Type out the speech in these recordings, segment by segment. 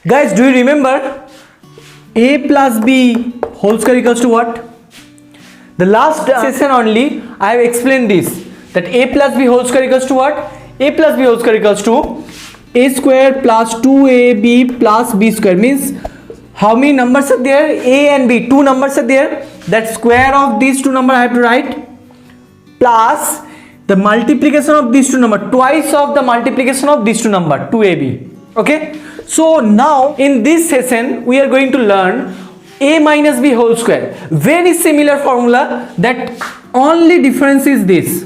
Guys, do you remember a plus b whole square equals to what? The last session only I have explained this, that a plus b whole square equals to what? A plus b whole square equals to a square plus 2ab plus b square. Means how many numbers are there? A and b, two numbers are there. That square of these two numbers I have to write plus the multiplication of these two numbers, twice of the multiplication of these two numbers, 2ab. Okay, so now in this session we are going to learn a minus b whole square. Very similar formula, that only difference is this: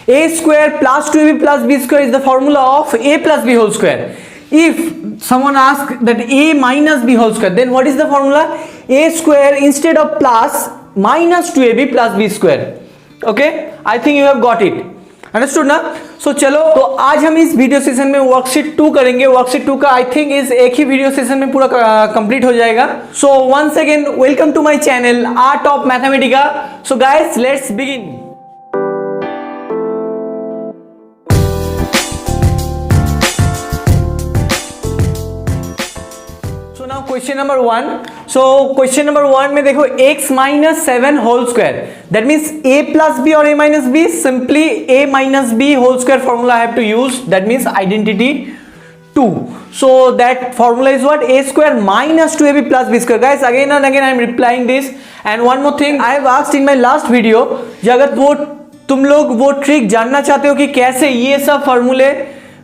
a square plus 2ab plus b square is the formula of a plus b whole square. If someone asks that a minus b whole square, then what is the formula? A square instead of plus minus 2ab plus b square. Okay, I think you have got it. Understood ना? सो चलो, तो आज हम इस video session में worksheet 2 करेंगे. Worksheet 2 का I think इस एक ही वीडियो सेशन में पूरा कंप्लीट हो जाएगा. So once again welcome to my channel art of mathematica. So guys, let's begin. So now question number 1. So question number 1 में देखो, x minus 7 whole square, that means a plus b और a minus b. Simply a minus b whole square formula have to use, that means identity 2. so that formula is what? A square minus 2ab plus b square. Guys, again and again I am replying this. And one more thing I have asked in my last video, अगर वो तुम लोग वो trick जानना चाहते हो कि कैसे ये सब फॉर्मूले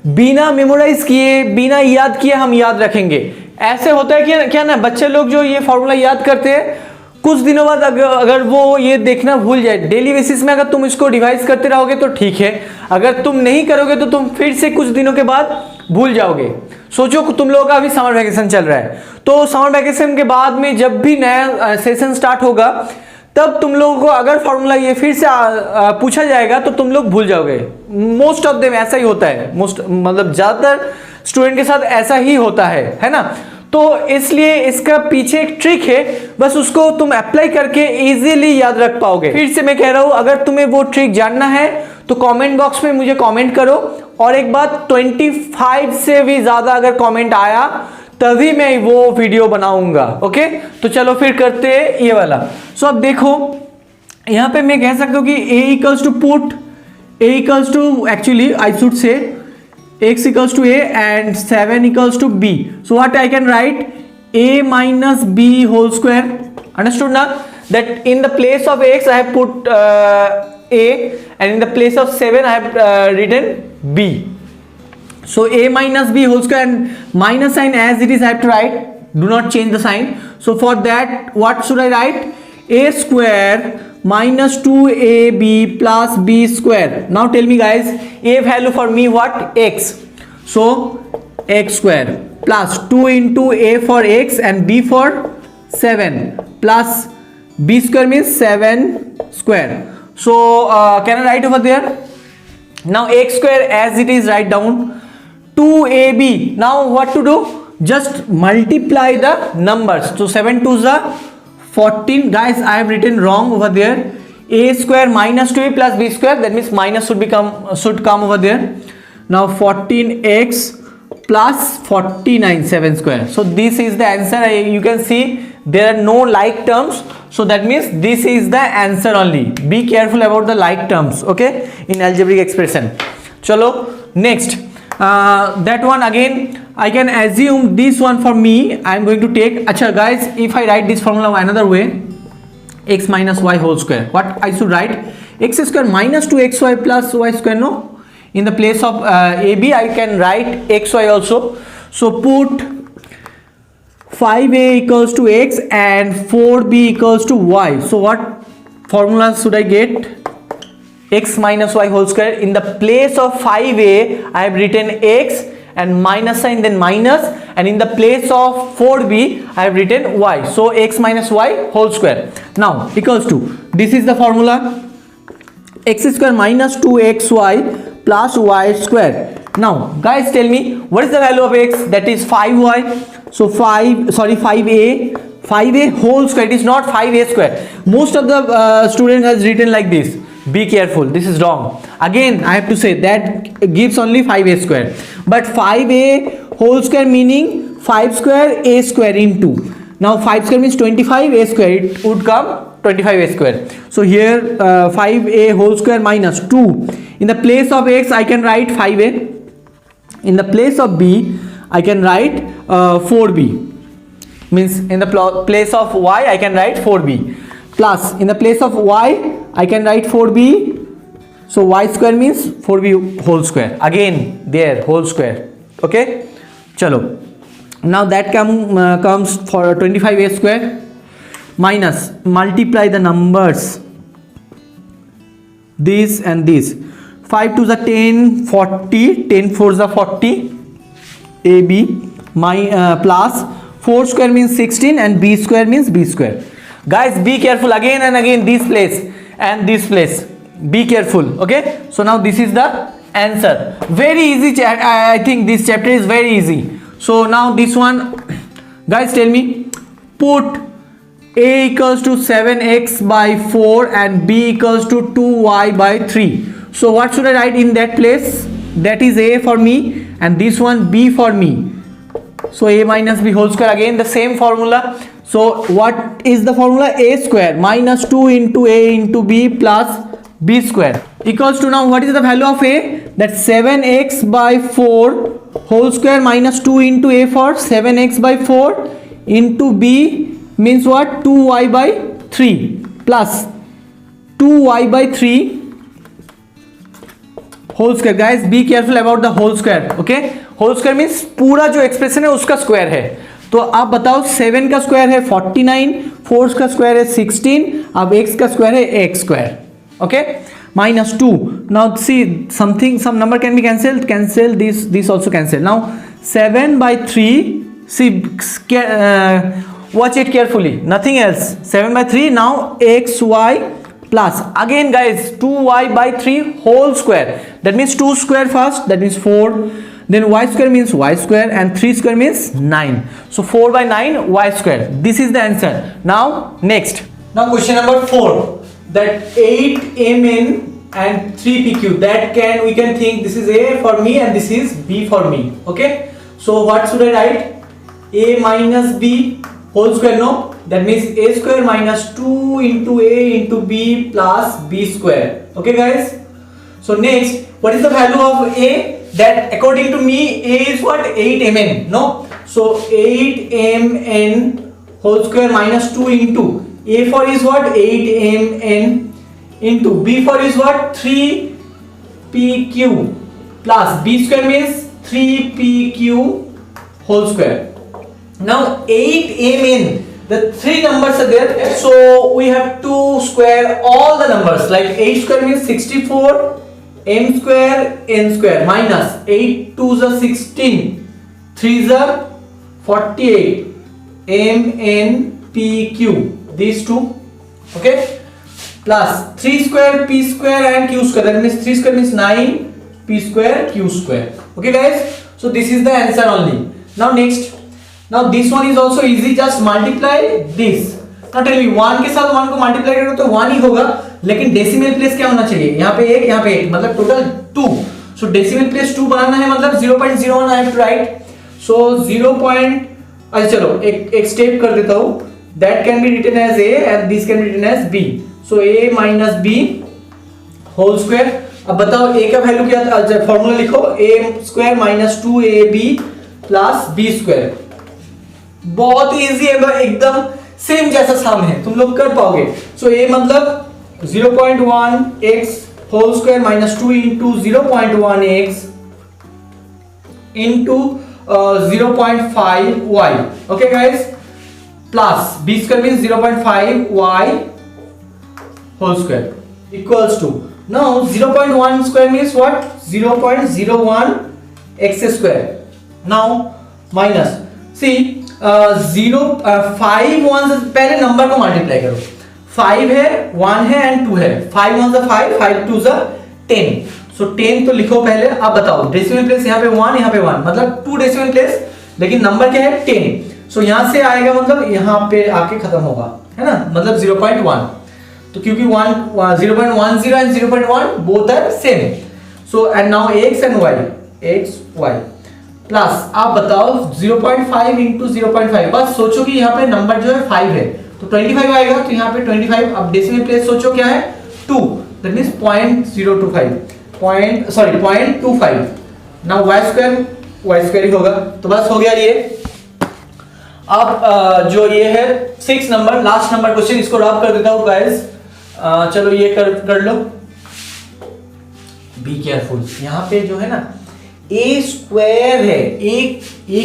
बिना मेमोराइज किए, बिना याद किए हम याद रखेंगे. ऐसे होता है कि क्या ना, बच्चे लोग जो ये फॉर्मूला याद करते हैं, कुछ दिनों बाद अगर वो ये देखना भूल जाए, डेली बेसिस में अगर तुम इसको रिवाइज करते रहोगे तो ठीक है. अगर तुम नहीं करोगे तो तुम फिर से कुछ दिनों के बाद भूल जाओगे. सोचो तुम लोगों का अभी समर वैकेशन चल रहा है, तो समर वैकेशन के बाद में जब भी नया सेशन स्टार्ट होगा, तब तुम लोगों को अगर फॉर्मूला ये फिर से पूछा जाएगा तो तुम लोग भूल जाओगे. मोस्ट ऑफ देम ऐसा ही होता है. मतलब ज्यादातर स्टूडेंट के साथ ऐसा ही होता है ना. तो इसलिए इसका पीछे एक ट्रिक है, बस उसको तुम अप्लाई करके इजीली याद रख पाओगे. फिर से मैं कह रहा हूं, अगर तुम्हें वो ट्रिक जानना है तो कमेंट बॉक्स में मुझे कमेंट करो. और एक बात, 25 से भी ज्यादा अगर कमेंट आया तभी मैं वो वीडियो बनाऊंगा. ओके, तो चलो फिर करते हैं ये वाला. सो अब देखो, यहां पे मैं कह सकता हूं कि a equals to put a equals to, actually I should say x equals to a and 7 equals to b. So what I can write? A minus b whole square. Understood now? That in the place of x I have put a, and in the place of 7 I have written b. So a minus b whole square, and minus sign as it is I have to write. Do not change the sign. So for that, what should I write? A square minus 2ab plus b square. Now tell me guys, a value for me what? X. So x square plus 2 into a for x and b for 7 plus b square means 7 square. So can I write over there? Now x square as it is, write down 2ab. Now what to do? Just multiply the numbers. So 7 2s are 14. Guys, I have written wrong over there. A square minus 2a plus b square, that means minus should come over there. Now 14x plus 49 7 square. So this is the answer. You can see there are no like terms, so that means this is the answer only. Be careful about the like terms, okay, in algebraic expression. Chalo, next. That one again I can assume this one for me. I am going to take, acha guys, if I write this formula another way, x minus y whole square, what I should write? X square minus 2xy plus y square. No, in the place of ab I can write xy also. So put 5a equals to x and 4b equals to y. So what formula should I get? X minus y whole square. In the place of 5a I have written x and minus sign, then minus, and in the place of 4b I have written y. So x minus y whole square. Now equals to, this is the formula, x square minus 2xy plus y square. Now guys, tell me what is the value of x? That is 5y. So 5a whole square. It is not 5a square. Most of the student has written like this. Be careful, this is wrong. Again I have to say that gives only 5a square, but 5a whole square meaning 5 square a square into, now 5 square means 25 a square, it would come 25 a square. So here 5a whole square minus 2, in the place of x I can write 5a, in the place of b I can write 4b, means in the place of y I can write 4b, plus in the place of y I can write 4b, so y square means 4b whole square, again there whole square. Okay, chalo, now that comes for 25 a square, minus multiply the numbers this and this, 5 to the 10 40, 10 4 the 40 ab, my plus 4 square means 16 and b square means b square. Guys, be careful, again and again this place and this place, be careful. Okay, so now this is the answer, very easy. I think this chapter is very easy. So now this one, guys, tell me, put a equals to 7x by 4 and b equals to 2y by 3. So what should I write in that place? That is a for me and this one b for me. So a minus b whole square, again the same formula. So what is the formula? A square minus 2 into a into b plus b square equals to, now what is the value of a? That 7x by 4 whole square minus 2 into a for 7x by 4 into b means what? 2y by 3 plus 2y by 3 whole square. Guys, be careful about the whole square. Okay, whole square means पूरा जो expression है उसका square है. तो आप बताओ 7 का square है 49, 4 का स्क्वायर है 16, अब x का स्क्वायर है x square. Okay, minus 2. Now see, some number can be cancelled, this also cancel. Now 7 by 3, see, watch it carefully, nothing else. 7 by 3, now xy plus, again guys, 2y by 3 whole square, that means 2 square first, that means 4, then y square means y square and 3 square means 9. So 4 by 9 y square, this is the answer. Now next, now question number 4, that 8mn and 3pq, that we can think this is a for me and this is b for me. Okay, so what should I write? A minus b whole square, no, that means a square minus 2 into a into b plus b square. Okay guys, so next, what is the value of a? That according to me a is what? 8mn, no, so 8mn whole square minus 2 into a for is what? 8mn into b for is what? 3pq plus b square means 3pq whole square. Now 8mn, the 3 numbers are there, so we have to square all the numbers, like 8 square means 64, m square n square minus 8 2s are 16, 3s are 48, mn pq, these two. Okay, plus 3 square p square and q square, that means 3 square means 9, p square q square. Okay guys, so this is the answer only. Now next, now this one is also easy, just multiply this. Now tell me, 1 के साथ 1 को multiply करो तो 1 ही होगा, लेकिन decimal place क्या होना चाहिए? यहाँ पे 1, यहाँ पे 1, मतलब टोटल 2. सो डेसिमल प्लेस 2 बनाना है, मतलब 0.01 I have to write. So 0. अच्छा चलो एक स्टेप कर देता हूँ. That can be written as a and this can be written as b. So a minus b whole square. अब बताओ a का वैल्यू क्या था? फॉर्मूला लिखो, a square minus 2ab plus b square. बहुत इजी है, एकदम सेम जैसा साम है, तुम लोग कर पाओगे. सो a मतलब 0.1x whole square minus 2 into 0.1x into 0.5y. Okay guys, plus b square means 0.5y whole square equals to, now 0.1 square means what? 0.01 x square. Now minus, see 5 1 पहले नंबर को मल्टीप्लाई करो. 5 है, 1 है and 2 है. 5 1 सा 5, 5 2 सा 10. सो 10 तो लिखो पहले. अब बताओ डेसिमल प्लेस यहाँ पे 1, यहाँ पे 1, मतलब 2 डेसिमल प्लेस, लेकिन नंबर क्या है? 10. सो यहाँ से आएगा, मतलब यहाँ पे आके खत्म होगा, है ना, मतलब 0.1. तो क्योंकि 0.10 and 0.1 both are same. So and now x and y, x y. Plus आप बताओ 0.5 इंटू 0.5, बस सोचो कि यहाँ पे नंबर जो है 5 है तो 25 आएगा, तो यहाँ पे 25, अब डेसिमल प्लेस सोचो क्या है 2, that means 0.25 now y square ही होगा, तो बस हो गया ये। अब जो ये है 6 नंबर लास्ट नंबर क्वेश्चन, इसको रब कर देता हूं गाइस। चलो ये कर लो, बी केयरफुल, यहाँ पे जो है ना ए स्क्वायर है, ए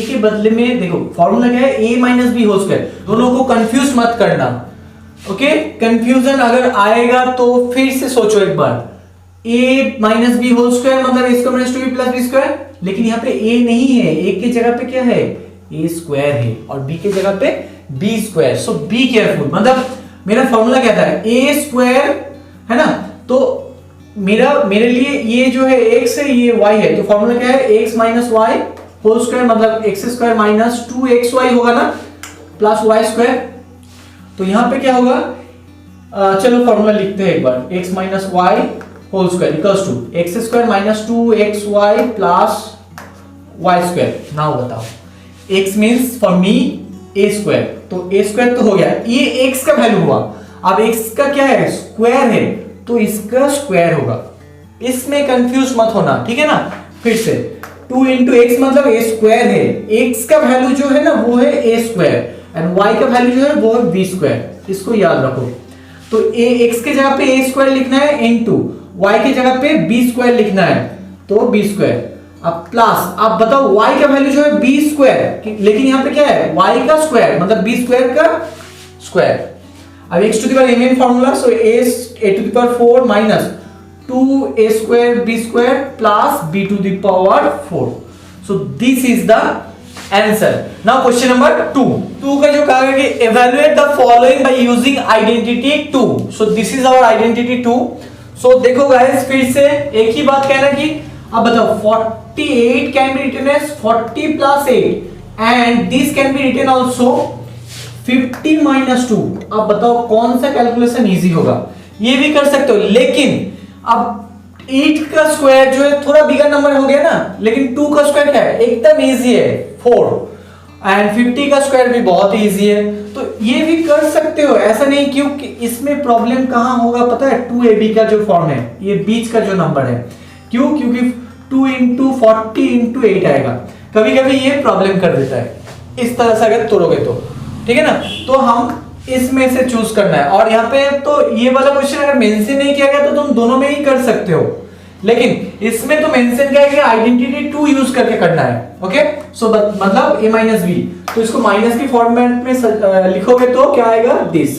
के बदले में देखो फॉर्मूला क्या है, ए माइनस बी होल स्क्वायर, दोनों को कंफ्यूज मत करना, ओके। कंफ्यूजन अगर आएगा तो फिर से सोचो एक बार, a minus B whole square मतलब a square minus 2b plus b square, लेकिन यहाँ पे ए नहीं है, ए के जगह पे क्या है ए स्क्वायर है और बी के जगह पे B square, so be careful. मतलब मेरा फॉर्मूला क्या था, ए स्क्वायर है ना, तो मेरे लिए ये जो है x है ये y है, तो फॉर्मूला क्या है x minus y whole square, मतलब x स्क्वायर माइनस 2xy होगा ना प्लस y स्क्वायर। तो यहाँ पे क्या होगा, चलो फॉर्मूला लिखते हैं एक बार, x minus y whole square equals to x square minus 2xy plus y square. Now बताओ x means for me a square, तो a स्क्वायर तो हो गया, ये x का वैल्यू हुआ, अब x का क्या है स्क्वायर है तो इसका स्क्वायर होगा, इसमें कंफ्यूज मत होना, ठीक है ना। फिर से 2 इंटू एक्स मतलब ए स्क्वायर है, x का वैल्यू जो है ना वो है ए स्क्वायर एंड y का वैल्यू जो है वो है बी स्क्वायर, इसको याद रखो। तो x के जगह पे ए स्क्वायर लिखना है इनटू y के जगह पे बी स्क्वायर लिखना है, तो बी स्क्वायर। अब प्लस आप बताओ y का वैल्यू जो है बी स्क्वायर, लेकिन यहाँ पे क्या है y का स्क्वायर मतलब बी स्क्वायर का स्क्वायर। अब x to the power m formula, so a to the power 4 minus 2a square b square plus b to the power 4, so this is the answer. Now question number 2 का जो कहा है कि evaluate the following by using identity 2, so this is our identity 2। सो देखो guys फिर से एक ही बात कहना कि अब बताओ 48 can be written as 40 plus 8 and this can be written also 50 minus 2। अब बताओ कौन सा कैलकुलेशन इजी होगा, ये भी कर सकते हो, लेकिन अब 8 का स्क्वायर जो है थोड़ा बिगर नंबर हो गया ना, लेकिन 2 का स्क्वायर क्या है एकदम इजी है 4 एंड 50 का स्क्वायर भी बहुत इजी है, तो ये भी कर सकते हो, ऐसा नहीं। क्योंकि इसमें प्रॉब्लम कहां होगा पता है, 2ab का जो फॉर्म है ये बीच का जो नंबर है, क्यों, क्योंकि 2 इंटू 40 इंटू 8 आएगा, कभी कभी ये प्रॉब्लम कर देता है, इस तरह से अगर तोड़ोगे तो, ठीक है ना। तो हम इसमें से चूज करना है, और यहाँ पे तो ये वाला क्वेश्चन अगर मेंशन नहीं किया गया तो तुम दोनों में ही कर सकते हो, लेकिन इसमें तो मेंशन किया गया आइडेंटिटी 2 यूज करके करना है, ओके। सो मतलब a माइनस बी, तो इसको माइनस की फॉर्मेट में लिखोगे तो क्या आएगा दिस,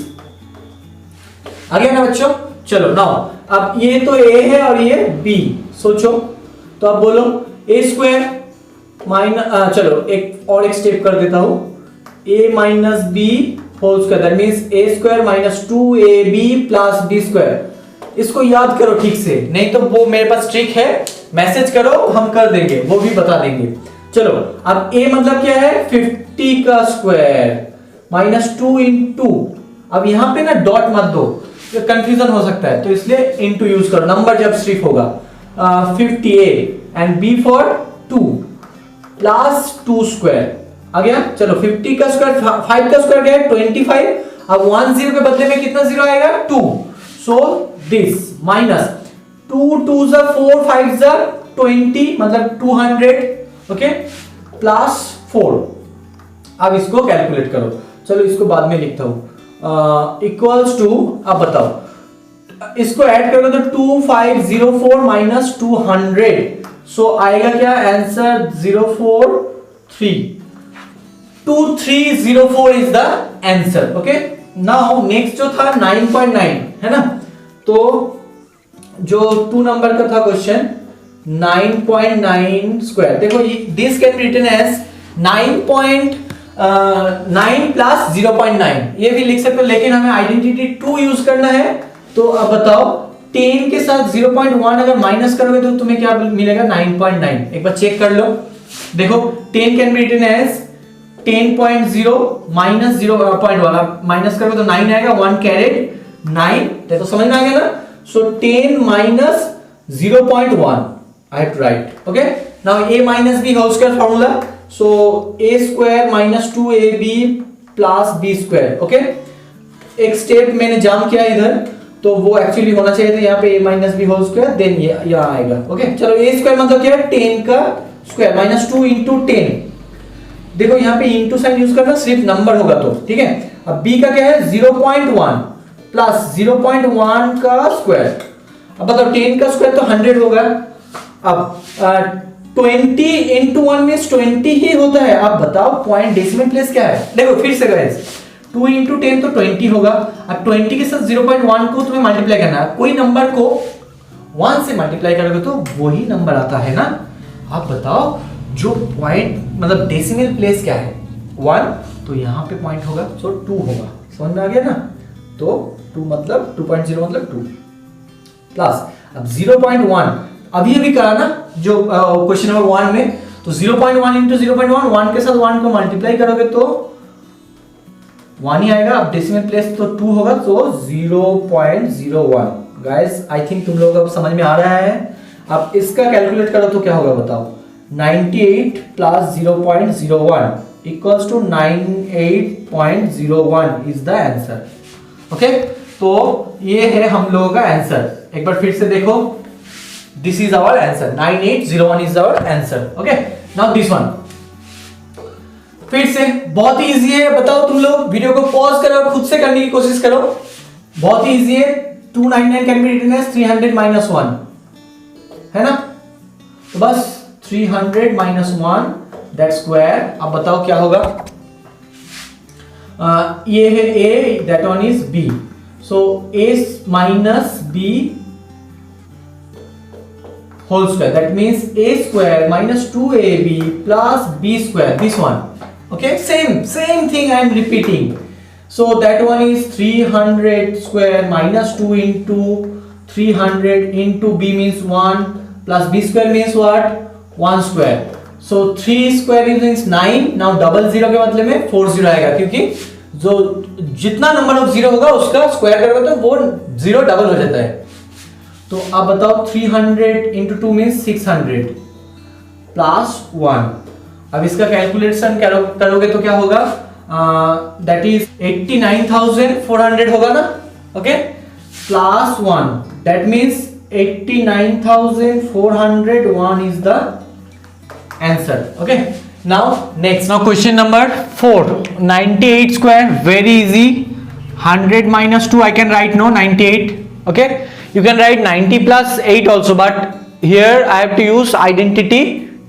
आ गया ना बच्चों। चलो नाउ अब ये तो a है और ये b, सोचो तो अब बोलो a स्क्वायर माइनस, चलो एक और एक स्टेप कर देता हूं, a minus B whole square that means a square minus 2ab plus b square. इसको याद करो ठीक से, नहीं तो वो मेरे पास ट्रिक है, मैसेज करो हम कर देंगे, वो भी बता देंगे। चलो अब a मतलब क्या है 50 का स्क्वायर माइनस 2 इंटू, अब यहां पे ना डॉट मत दो, कंफ्यूजन हो सकता है, तो इसलिए इंटू यूज करो नंबर जब सिर्फ होगा 50a and b for 2 plus 2 square आ गया। चलो 50 का स्क्वायर 5 का स्क्वायर क्या है 25, अब 1 0 के बदले में कितना जीरो आएगा 2, सो दिस माइनस 2 2 जा 4 5 जा 20 मतलब 200, ओके प्लस 4। अब इसको कैलकुलेट करो, चलो इसको बाद में लिखता हूं, इक्वल्स टू, अब बताओ इसको ऐड करोगे तो 2504 माइनस 200, सो आएगा क्या answer 043, 2304 is the answer, okay. Now next जो था 9.9 है ना, तो जो 2 नंबर का था क्वेश्चन 9.9 स्क्वायर, देखो this can be written as 9.9 plus 0.9, ये भी लिख सकते हो, लेकिन हमें आइडेंटिटी 2 यूज करना है। तो अब बताओ 10 के साथ 0.1 अगर माइनस करोगे तो तुम्हें क्या मिलेगा 9.9, एक बार चेक कर लो, देखो 10 can be written as 10.0 minus 0.1, आप माइनस करोगे तो 9 आएगा, 1 कैरेट 9, देखो समझ में आ गया ना। So 10 minus 0.1 I have to write, okay. Now a minus b whole square formula, so a square minus 2ab plus b square. Okay, एक स्टेप मैंने जंप किया इधर, तो वो एक्चुअली होना चाहिए था यहाँ पे a minus B whole square, then ये यहाँ आएगा. ओके, चलो a स्क्वायर मतलब क्या है, 10 का स्क्वायर माइनस 2 इंटू 10. देखो यहाँ पे इंटू साइन यूज करना, सिर्फ नंबर होगा तो ठीक है. अब b का क्या है 0.1 प्लस 0.1 का स्क्वायर. अब बताओ 10 का स्क्वायर तो 100 होगा. अब 20 इंटू 1 मीन्स 20 ही होता है. अब बताओ पॉइंट डेसिमल प्लेस क्या है. देखो फिर से गाइस, 2 इंटू 10 तो 20 होगा. अब 20 के साथ 0.1 को तुम्हें मल्टीप्लाई करना है. कोई नंबर को 1 से मल्टीप्लाई करोगे तो वही नंबर आता है ना. अब बताओ जो पॉइंट मतलब डेसिमल प्लेस क्या है 1, तो यहाँ पे पॉइंट होगा, सो 2 होगा. समझ में आ गया ना. तो 2 मतलब 2.0 मतलब 2 प्लस अब 0.1 अभी करा ना जो क्वेश्चन नंबर 1 में. तो 0.1 इंटू 0.1, 1 के साथ 1 को मल्टीप्लाई करोगे तो 1 ही आएगा. अब डेसिमल प्लेस तो 2 होगा, तो 0.01. गाइस आई थिंक तुम लोगों को अब समझ में आ रहा है. अब इसका कैलकुलेट करो तो क्या होगा बताओ. 98 plus 0.01 equals to 98.01 is the answer. Okay, तो ये है हम लोगों का आंसर. एक बार फिर से देखो, this is our answer. 9801 is our answer. Okay, now this one फिर से बहुत ही इजी है. बताओ तुम लोग वीडियो को पॉज करो, खुद से करने की कोशिश करो. बहुत ही इजी है. 299 can be written as 300 minus 1 है ना. तो बस 300 माइनस 1 दैट स्क्वायर. अब बताओ क्या होगा. ये है a, that one is b. So a minus b whole square, that means a square minus 2ab plus b square, this one. Okay, same thing I am repeating. So that one is 300 square minus 2 into 300 into b means 1 plus b square means what, 1 square. So 3 square means 9. Now double zero के बदले में 40 आएगा, क्योंकि जो जितना number of zero होगा उसका square करोगे तो वो जीरो डबल हो जाता है. तो अब बताओ 300 इंटू 2 मीन्स 600 प्लस 1. अब इसका कैलकुलेशन करोगे तो क्या होगा, दैट इज 89,400 होगा ना. Okay, plus 1 that means 89,401 is the answer. Okay, now next. Now question number 4. 98 square, very easy. 100 minus 2 I can write no 98. Okay, you can write 90 plus 8 also, but here I have to use identity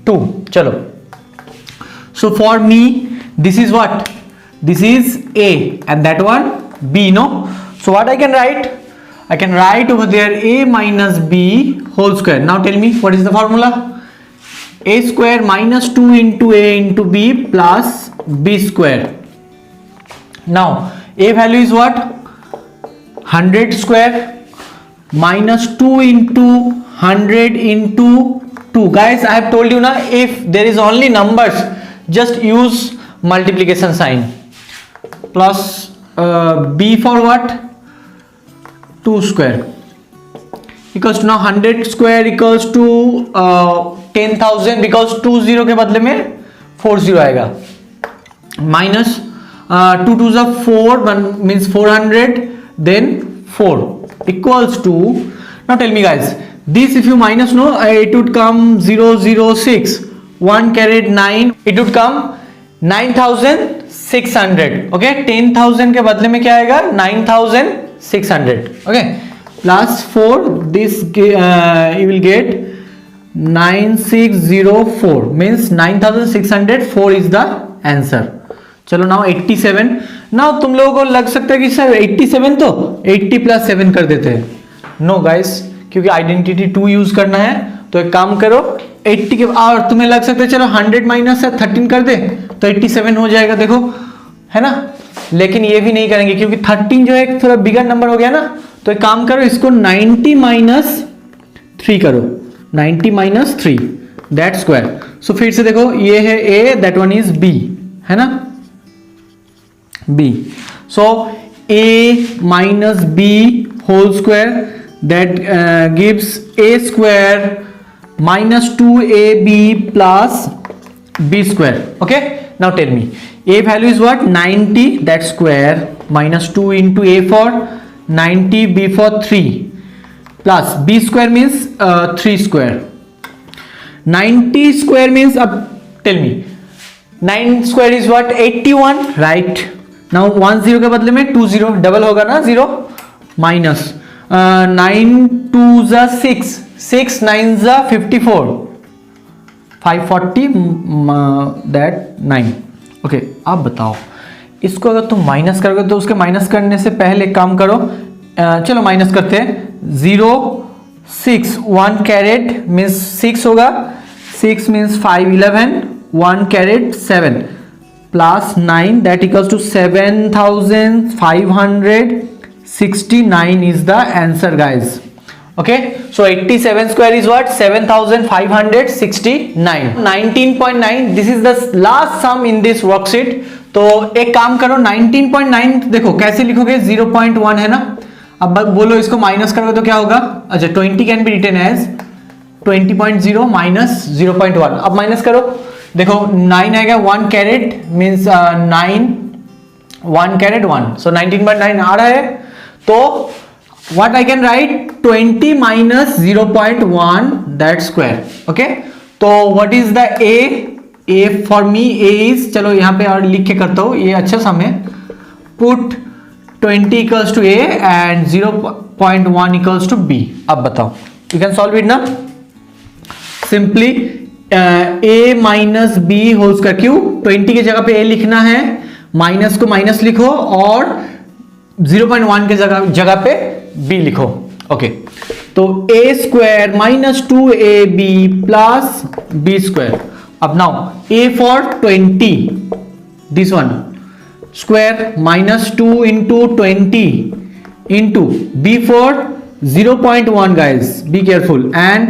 2. Chalo, so for me this is what, this is a and that one b, no. So what I can write, I can write over there a minus b whole square. Now tell me what is the formula. A square minus 2 into a into b plus b square. Now a value is what, 100 square minus 2 into 100 into 2. Guys, I have told you now, if there is only numbers, just use multiplication sign. Plus b for what, 2 square equals to, now 100 square equals to 10,000, because 20 के बदले में 40 आएगा. Minus 2 2s are 4, 1 means 400, then 4 equals to, now tell me guys, this if you minus, no, it would come 006, 1 carried 9, it would come 9,600. okay, 10,000 के बदले में क्या आएगा, 9,600. okay, plus 4, this you will get 9604, means 9,604 is the answer. चलो now 87. Now तुम लोगों को लग सकता है कि सर 87 तो 80 प्लस 7 कर देते हैं. नो गाइस, क्योंकि आइडेंटिटी 2 यूज करना है, तो एक काम करो 80 के, और तुम्हें लग सकता है चलो 100 माइनस 13 कर दे तो 87 हो जाएगा, देखो है ना. लेकिन ये भी नहीं करेंगे क्योंकि 13 जो है थोड़ा बिगर नंबर हो गया ना. तो एक काम करो, इसको 90 माइनस 3 करो, 90 माइनस 3 दैट स्क्वायर. सो फिर से देखो, ये है a, that one is b, है ना, b. so a minus b whole square, that gives a square minus 2ab plus b square. Okay, now tell me, a value is what? 90, that square, minus 2 into a for 90, b for 3, plus b square means 3 square. 90 square means, tell me, 9 square is what? 81, right? Now 1 0 के बदले में 2 0, double होगा ना 0, minus 9 2 जा 6, 6 9 जा 54, 540 that 9. Okay, अब बताओ इसको अगर तुम माइनस करोगे तो उसके माइनस करने से पहले एक काम करो, चलो माइनस करते हैं. 0 6 1 कैरेट मीन्स 6 होगा, 6 means 5 11, 1 carat 7 plus 9 that equals to 7569 is the answer, guys. Okay, so 87 square is what? 7569. 19.9, this is the last sum in this worksheet. तो एक काम करो, 19.9 देखो कैसे लिखोगे, 0.1 है ना. अब बोलो इसको माइनस करोगे तो क्या होगा? अच्छा, 20 can be written as 20.0 minus 0.1. अब माइनस करो, देखो 9 आएगा, 1 कैरेट मीन्स 9, 1 कैरेट 1, सो 19.9 आ रहा है. तो what I can write? 20 minus 0.1 that square. Okay, तो what is the a for me? A is, चलो यहाँ पे और लिख के करता हूँ, ये अच्छा सम है. Put 20 equals to a and 0.1 equals to b. अब बताओ, you can solve it ना. Simply a minus b whole square, क्यों? 20 की जगह पे a लिखना है, माइनस को माइनस लिखो और 0.1 के जगह पे b लिखो. ओके, तो a square minus 2ab plus b square. अब now a for 20, this one square minus 2 into 20 into b for 0.1, guys be careful, and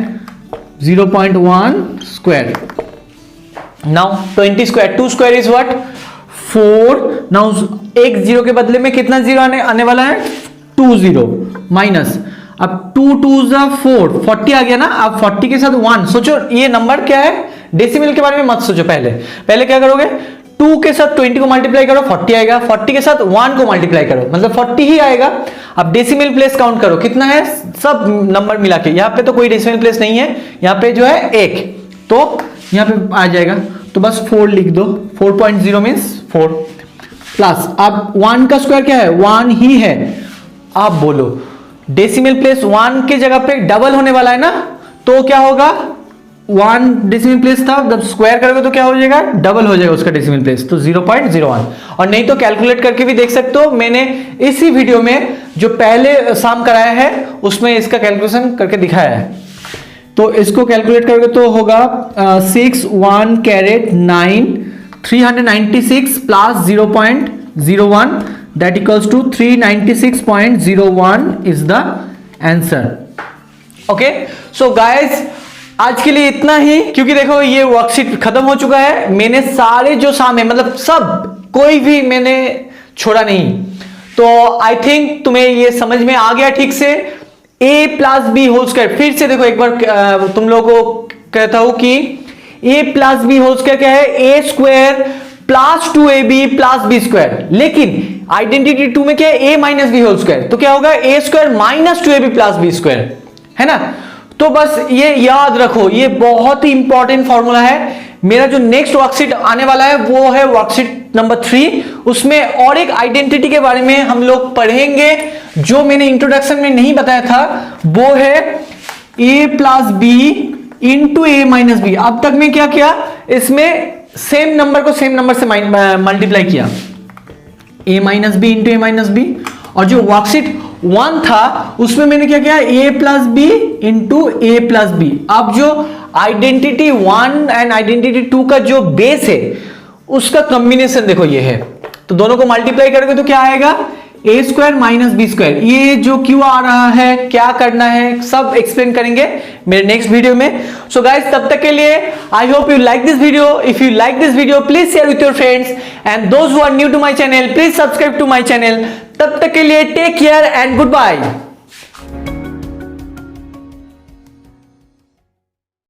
0.1 square. Now 20 square, 2 square is what? 4. Now एक zero के बदले में कितना zero आने वाला है? 2 0 minus, अब 2 2 जा 4, 40 आ गया ना. अब 40 के साथ 1, सोचो ये नंबर क्या है, डेसिमल के बारे में मत सोचो. पहले क्या करोगे, 2 के साथ 20 को मल्टीप्लाई करो, 40 आएगा. 40 के साथ 1 को मल्टीप्लाई करो, मतलब 40 ही आएगा. अब डेसिमल प्लेस काउंट करो, कितना है सब नंबर मिला के. यहाँ पे तो कोई डेसिमल प्लेस नहीं है, यहाँ पे जो है 1, तो यहाँ पे आ जाएगा. तो बस 4 लिख दो, 4.0 मीन्स 4 प्लस, अब 1 का स्क्वायर क्या है? 1 ही है. आप बोलो डेसिमल प्लेस 1 के जगह पे डबल होने वाला है ना, तो क्या होगा? 1 डेसिमल प्लेस था, जब स्क्वायर करोगे तो क्या हो जाएगा? डबल हो जाएगा उसका डेसिमल प्लेस, तो 0.01. और नहीं तो कैलकुलेट करके भी देख सकते हो, मैंने इसी वीडियो में जो पहले सम कराया है उसमें इसका कैलकुलेशन करके दिखाया है. तो इसको कैलकुलेट करोगे तो होगा 6 1 carat 9, 396 plus 0.01 that equals to 396.01 is the answer. Okay, so guys, आज के लिए इतना ही, क्योंकि देखो ये वर्कशीट खत्म हो चुका है. मैंने सारे जो सम है, मतलब सब, कोई भी मैंने छोड़ा नहीं. तो आई थिंक तुम्हें ये समझ में आ गया ठीक से. a plus B whole square, फिर से देखो एक बार तुम लोगों को कहता हूं कि a plus B whole square क्या है? a square plus 2ab plus b square. लेकिन आइडेंटिटी 2 में क्या है? a minus B whole square, तो क्या होगा? a square minus 2ab plus b square, है ना. तो बस ये याद रखो, ये बहुत ही इंपॉर्टेंट फॉर्मूला है. मेरा जो नेक्स्ट वर्कशीट आने वाला है वो है वर्कशीट नंबर 3. उसमें और एक आइडेंटिटी के बारे में हम लोग पढ़ेंगे जो मैंने इंट्रोडक्शन में नहीं बताया था, वो है a plus b into a minus b. अब तक में क्या किया, इसमें सेम नंबर को सेम नंबर से मल्टीप्लाई किया, a minus b into a minus b. और जो वर्कशीट 1 था उसमें मैंने क्या किया? a plus b into a plus b. अब जो आइडेंटिटी 1 एंड आइडेंटिटी 2 का जो बेस है उसका कॉम्बिनेशन देखो ये है, तो दोनों को मल्टीप्लाई करोगे तो क्या आएगा? a square minus b square. ये जो क्यों आ रहा है, क्या करना है, सब एक्सप्लेन करेंगे मेरे नेक्स्ट वीडियो में. सो गाइस, तब तक के लिए I hope you like this video. If you like this video please share with your friends, and those who are new to my channel please subscribe to my channel. तब तक के लिए take care and good bye.